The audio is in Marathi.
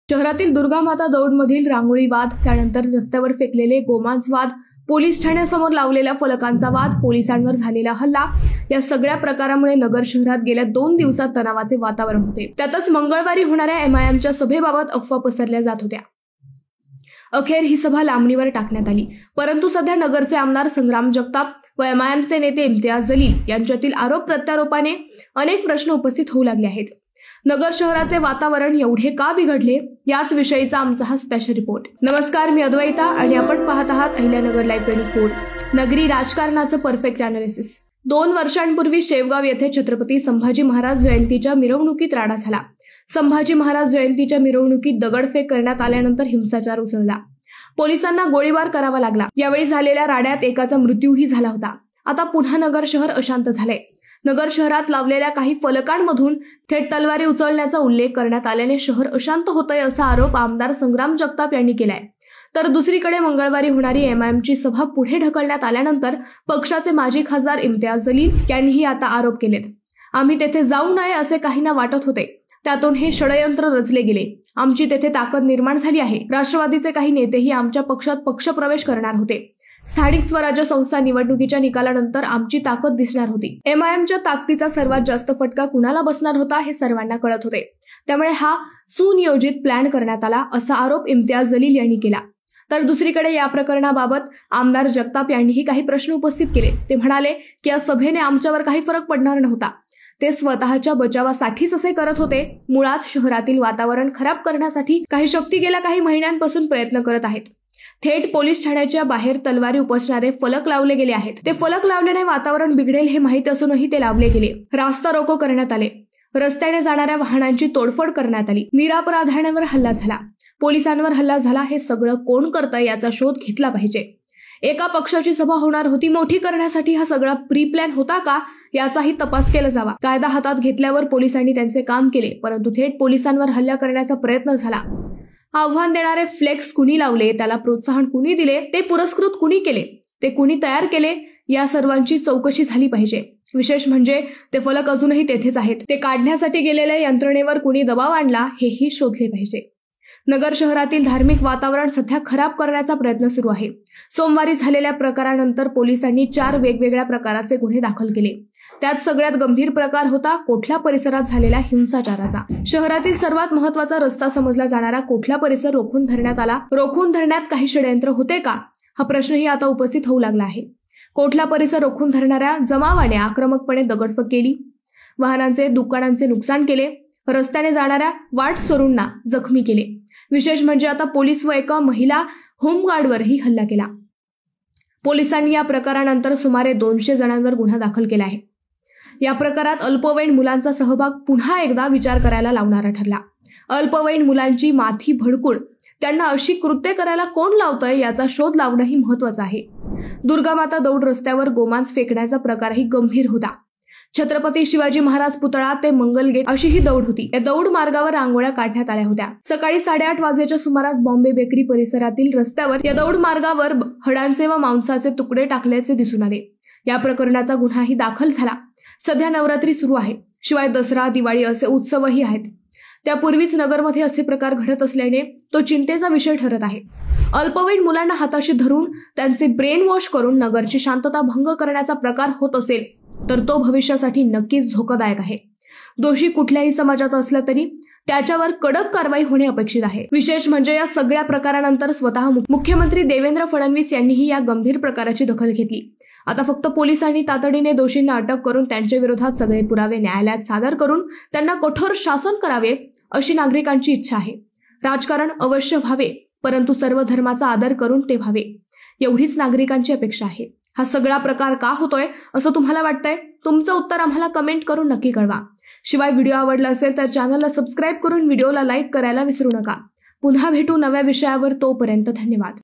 शहरातील दुर्गा माता दौडमधील रांगोळी वाद, त्यानंतर रस्त्यावर फेकलेले गोमांस वाद, पोलीस ठाण्यासमोर लावलेल्या फलकांचा वाद, पोलिसांवर झालेला हल्ला, या सगळ्या प्रकारामुळे नगर शहरात गेल्या 2 दिवसात तणावाचे वातावरण होते। त्यातच मंगळवारी होणाऱ्या MIMच्या सभेबाबत अफवा पसरल्या जात होत्या। अखेर ही सभा लांबणीवर टाकण्यात आली, परंतु सध्या नगरचे आमदार संग्राम जगताप व MIMचे नेते इम्तियाज जलील यांच्यातील आरोप प्रत्यारोपाने अनेक प्रश्न उपस्थित होऊ लागले आहेत। नगर शहराचे वातावरण एवढे का बिघडले, याच विषयीचा आमचा हा स्पेशल रिपोर्ट। नमस्कार, मी अद्वैता आणि आपण पाहत आहात अहिल्यानगर लाईव्ह 24, नगरी राजकारणाचं परफेक्ट अनालिसिस। 2 वर्षांपूर्वी शेवगाव येथे छत्रपती संभाजी महाराज जयंतीच्या मिरवणुकीत राडा झाला। संभाजी महाराज जयंतीच्या मिरवणुकीत दगडफेक करण्यात आल्यानंतर हिंसाचार उसळला, पोलिसांना गोळीबार करावा लागला। यावेळी झालेल्या राड्यात एकाचा मृत्यूही झाला होता। आता पुन्हा नगर शहर अशांत झाले। नगर शहरात लावलेल्या काही फलकांमधून थेट तलवारी उचलण्याचा उल्लेख करण्यात आल्याने शहर अशांत होतंय, असा आरोप आमदार संग्राम जगताप यांनी केलाय। तर दुसरीकडे मंगळवारी होणारी MIMची सभा पुढे ढकलण्यात आल्यानंतर पक्षाचे माजी खासदार इम्तियाज जलील यांनीही आता आरोप केलेत। आम्ही तेथे जाऊ नये असे काहींना वाटत होते, त्यातून हे षडयंत्र रचले गेले। आमची तेथे ताकद निर्माण झाली आहे। राष्ट्रवादीचे काही नेतेही आमच्या पक्षात पक्षप्रवेश करणार होते। स्थानिक स्वराज्य संस्था निवडणुकीच्या निकालानंतर आमची ताकद दिसणार होती। MIMच्या ताकदीचा सर्वात जास्त फटका कुणाला बसणार होता हे सर्वांना कळत होते, त्यामुळे हा सुनियोजित प्लॅन करण्यात आला, असा आरोप इम्तियाज जलील यांनी केला। तर दुसरीकडे या प्रकरणाबाबत आमदार जगताप यांनीही काही प्रश्न उपस्थित केले। ते म्हणाले की या सभेने आमच्यावर काही फरक पडणार नव्हता, ते स्वतःच्या बचावासाठीच असे करत होते। मुळात शहरातील वातावरण खराब करण्यासाठी काही शक्ती गेल्या काही महिन्यांपासून प्रयत्न करत आहेत। थेट पोलीस ठाण्याच्या बाहेर तलवारी उपसणारे फलक लावले गेले आहेत। ते फलक लावल्याने वातावरण बिघडेल हे माहिती असूनही ते लावले गेले। रास्ता रोको करण्यात आले, रस्त्याने जाणाऱ्या वाहनांची तोडफोड करण्यात आली, निरापराधांवर हल्ला झाला, पोलिसांवर हल्ला झाला। हे सगळं कोण करतंय याचा शोध घेतला पाहिजे। एका पक्षाची सभा होणार होती, मोठी करण्यासाठी हा सगळा प्री प्लॅन होता का, याचाही तपास केला जावा। कायदा हातात घेतल्यावर पोलिसांनी त्यांचे काम केले, परंतु थेट पोलिसांवर हल्ला करण्याचा प्रयत्न झाला। आव्हान देणारे फ्लेक्स कुणी लावले, त्याला प्रोत्साहन कुणी दिले, ते पुरस्कृत कुणी केले, ते कुणी तयार केले, या सर्वांची चौकशी झाली पाहिजे। विशेष म्हणजे ते फलक अजूनही तेथेच आहेत। ते काढण्यासाठी गेलेल्या यंत्रणेवर कुणी दबाव आणला हेही शोधले पाहिजे। नगर शहरातील धार्मिक वातावरण सध्या खराब करण्याचा प्रयत्न सुरू आहे। सोमवारी झालेल्या प्रकारानंतर पोलिसांनी 4 वेगवेगळ्या प्रकाराचे गुन्हे दाखल केले। त्यात सगळ्यात गंभीर प्रकार होता कोठला परिसरात झालेल्या हिंसाचाराचा। शहरातील सर्वात महत्त्वाचा रस्ता समजला जाणारा कोठला परिसर रोखून धरण्यात आला। रोखून धरण्यात काही षडयंत्र होते का, हा प्रश्नही आता उपस्थित होऊ लागला आहे। कोठला परिसर रोखून धरणाऱ्या जमावाने आक्रमकपणे दगडफेक केली, वाहनांचे दुकानांचे नुकसान केले, रस्त्याने जाणाऱ्या वाटसरूंना जखमी केले। विशेष म्हणजे आता पोलीस व एका महिला होमगार्डवरही हल्ला केला। पोलिसांनी या प्रकारानंतर सुमारे 200 जणांवर गुन्हा दाखल केला आहे। या प्रकारात अल्पवयीन मुलांचा सहभाग पुन्हा एकदा विचार करायला लावणारा ठरला। अल्पवयीन मुलांची माथी भडकून त्यांना अशी कृत्ये करायला कोण लावतंय याचा शोध लावणंही महत्त्वाचं आहे। दुर्गा माता दौड रस्त्यावर गोमांस फेकण्याचा प्रकारही गंभीर होता। छत्रपती शिवाजी महाराज पुतळा ते मंगल गेट अशी ही दौड होती। या दौड मार्गावर रांगोळ्या काढण्यात आल्या होत्या। सकाळी 8:30 वाजेच्या सुमारास बॉम्बे बेकरी परिसरातील रस्त्यावर या दौड मार्गावर हडांचे व मांसाचे तुकडे टाकल्याचे दिसून आले। या प्रकरणाचा गुन्हाही दाखल झाला। सध्या नवरात्री सुरू आहे, शिवाय दसरा दिवाळी असे उत्सवही आहेत। त्यापूर्वीच नगरमध्ये असे प्रकार घडत असल्याने तो चिंतेचा विषय ठरत आहे। अल्पवयीन मुलांना हाताशी धरून त्यांचे ब्रेन वॉश करून नगरची शांतता भंग करण्याचा प्रकार होत असेल तर तो भविष्यासाठी नक्कीच धोकादायक आहे। दोषी कुठल्याही समाजाचा असला तरी त्याच्यावर कडक कारवाई होणे अपेक्षित आहे। विशेष म्हणजे या सगळ्या प्रकारानंतर स्वतः मुख्यमंत्री देवेंद्र फडणवीस यांनीही या गंभीर प्रकाराची दखल घेतली। आता फक्त पोलिसांनी तातडीने दोषींना अटक करून त्यांच्या विरोधात सगळे पुरावे न्यायालयात सादर करून त्यांना कठोर शासन करावे अशी नागरिकांची इच्छा आहे। राजकारण अवश्य व्हावे, परंतु सर्व धर्माचा आदर करून ते व्हावे, एवढीच नागरिकांची अपेक्षा आहे। हा सगळा प्रकार का होतोय असं तुम्हाला वाटतंय? तुमचं उत्तर आम्हाला कमेंट करून नक्की कळवा। शिवाय व्हिडिओ आवडला असेल तर चॅनलला सबस्क्राईब करून व्हिडिओला लाईक करायला विसरू नका। पुन्हा भेटू नव्या विषयावर, तोपर्यंत धन्यवाद।